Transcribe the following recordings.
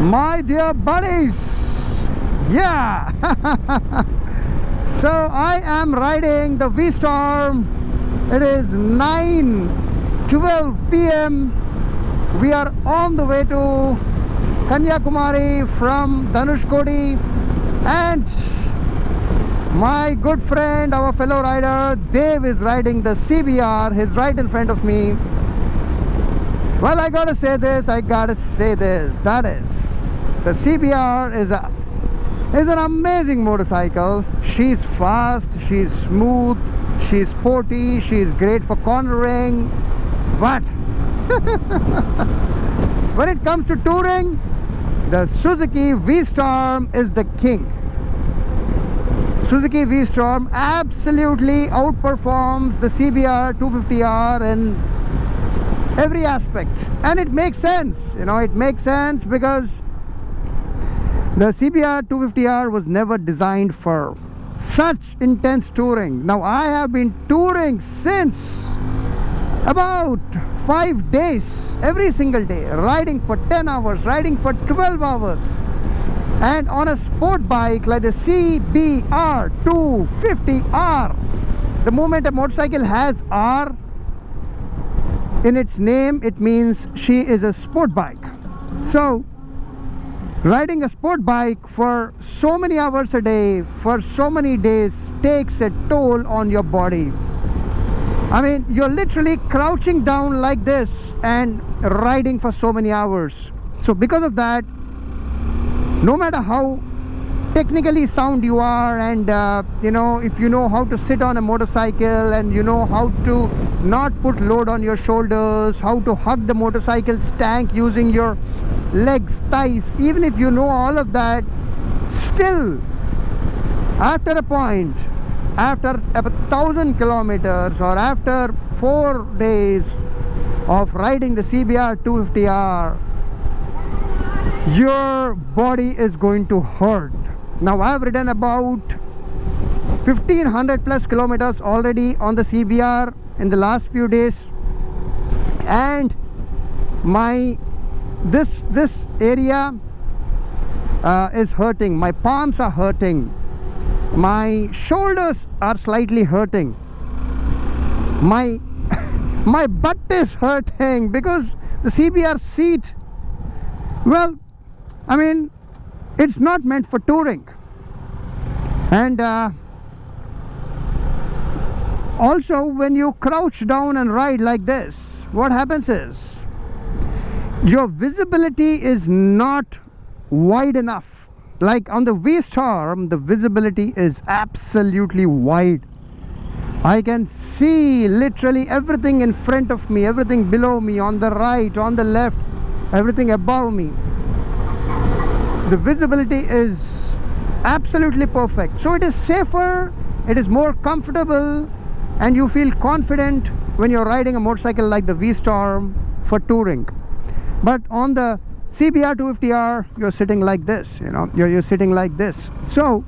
My dear buddies, yeah. So I am riding the V-Strom. It is 9:12 p.m. We are on the way to Kanyakumari from Dhanushkodi, and my good friend, our fellow rider Dave, is riding the CBR. He's right in front of me. Well, I gotta say this. That is, the CBR is an amazing motorcycle. She's fast, she's smooth, she's sporty, she's great for cornering. But when it comes to touring, the Suzuki V-Strom is the king. Suzuki V-Strom absolutely outperforms the CBR 250R in every aspect, and it makes sense. It makes sense because the CBR 250R was never designed for such intense touring. Now I have been touring since about 5 days, every single day, riding for 10 hours, riding for 12 hours, and on a sport bike like the CBR 250R. The moment a motorcycle has R in its name, it means she is a sport bike. So riding a sport bike for so many hours a day, for so many days, takes a toll on your body. I mean, you're literally crouching down like this and riding for so many hours. So because of that, no matter how technically sound you are, and if you know how to sit on a motorcycle, and you know how to not put load on your shoulders, how to hug the motorcycle's tank using your legs, thighs, even if you know all of that, still after a point, after 1,000 kilometers or after 4 days of riding the CBR 250R, your body is going to hurt. Now I have ridden about 1,500 plus kilometers already on the CBR in the last few days, and this area is hurting. My palms are hurting, my shoulders are slightly hurting, my butt is hurting because the CBR seat, well, I mean, it's not meant for touring. And also, when you crouch down and ride like this, what happens is your visibility is not wide enough. Like on the V-Strom, the visibility is absolutely wide. I can see literally everything in front of me, everything below me, on the right, on the left, everything above me. The visibility is absolutely perfect. So it is safer, it is more comfortable, and you feel confident when you're riding a motorcycle like the V-Strom for touring. But on the CBR 250R, you're sitting like this, you're sitting like this. So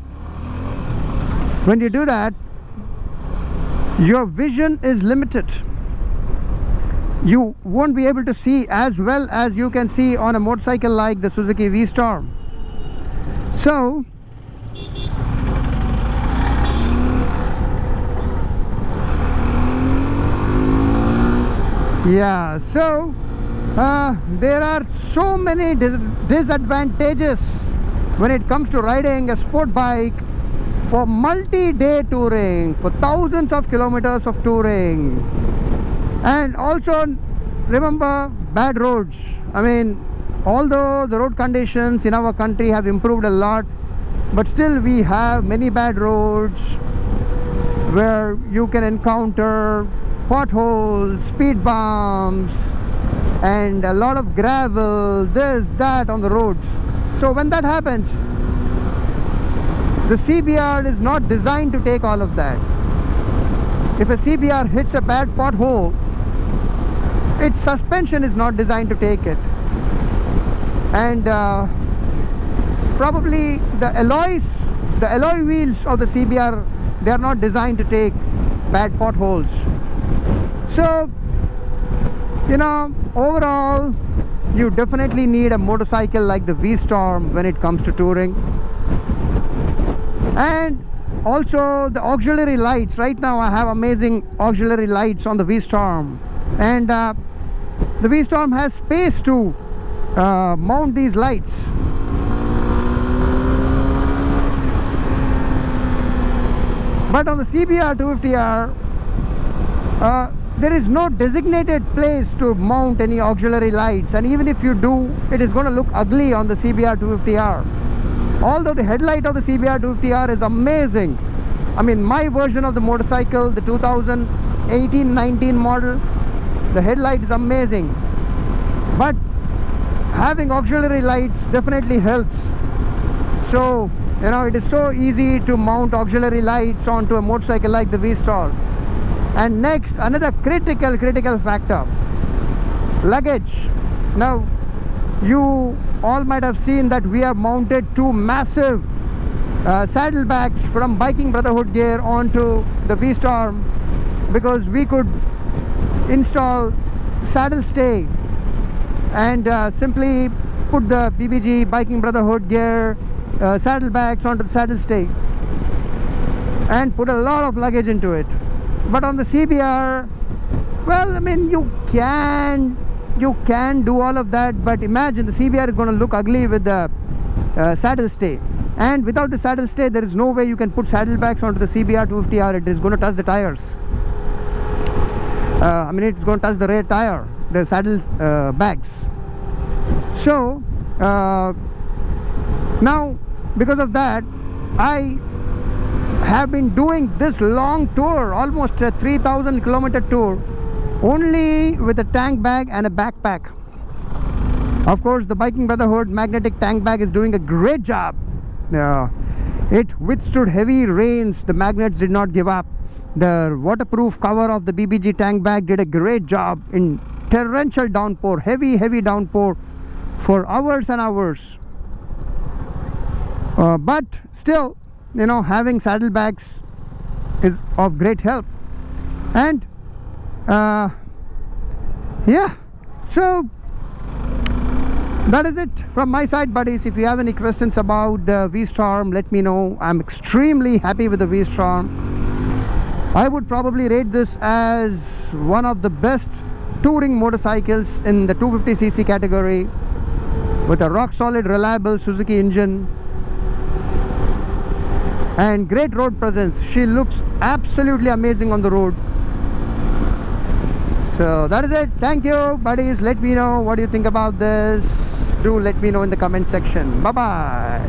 when you do that, your vision is limited. You won't be able to see as well as you can see on a motorcycle like the Suzuki V-Strom. So yeah, so there are so many disadvantages when it comes to riding a sport bike for multi-day touring, for thousands of kilometers of touring. And also remember, bad roads. I mean, although the road conditions in our country have improved a lot, but still we have many bad roads where you can encounter potholes, speed bumps, and a lot of gravel, this, that on the roads. So when that happens, the CBR is not designed to take all of that. If a CBR hits a bad pothole, its suspension is not designed to take it. And probably the alloy wheels of the CBR, they are not designed to take bad potholes. So overall, you definitely need a motorcycle like the V-Strom when it comes to touring. And also the auxiliary lights. Right now I have amazing auxiliary lights on the V-Strom, and the V-Strom has space to mount these lights. But on the CBR 250R, there is no designated place to mount any auxiliary lights, and even if you do, it is going to look ugly on the CBR 250R. Although the headlight of the CBR 250R is amazing. I mean, my version of the motorcycle, the 2018-19 model, the headlight is amazing. But having auxiliary lights definitely helps. So, you know, it is so easy to mount auxiliary lights onto a motorcycle like the V-Strom. And next, another critical factor, luggage. Now, you all might have seen that we have mounted two massive saddlebags from Biking Brotherhood gear onto the V-Strom, because we could install saddle stay and simply put the BBG Biking Brotherhood gear saddlebags onto the saddle stay and put a lot of luggage into it. But on the CBR, well, I mean, you can do all of that, but imagine the CBR is going to look ugly with the saddle stay, and without the saddle stay there is no way you can put saddlebags onto the CBR 250R. It is going to touch the tires. I mean, it's going to touch the rear tire, the saddle bags. So now, because of that, I have been doing this long tour, almost a 3,000 kilometer tour, only with a tank bag and a backpack. Of course, the Biking Brotherhood magnetic tank bag is doing a great job. It withstood heavy rains. The magnets did not give up. The waterproof cover of the BBG tank bag did a great job in torrential downpour, heavy downpour for hours and hours. But still, you know, having saddlebags is of great help. And yeah, so that is it from my side, buddies. If you have any questions about the V-Strom, let me know. I'm extremely happy with the V-Strom. I would probably rate this as one of the best touring motorcycles in the 250cc category, with a rock solid reliable Suzuki engine and great road presence. She looks absolutely amazing on the road. So that is it. Thank you, buddies. Let me know what you think about this. Do let me know in the comment section. Bye bye.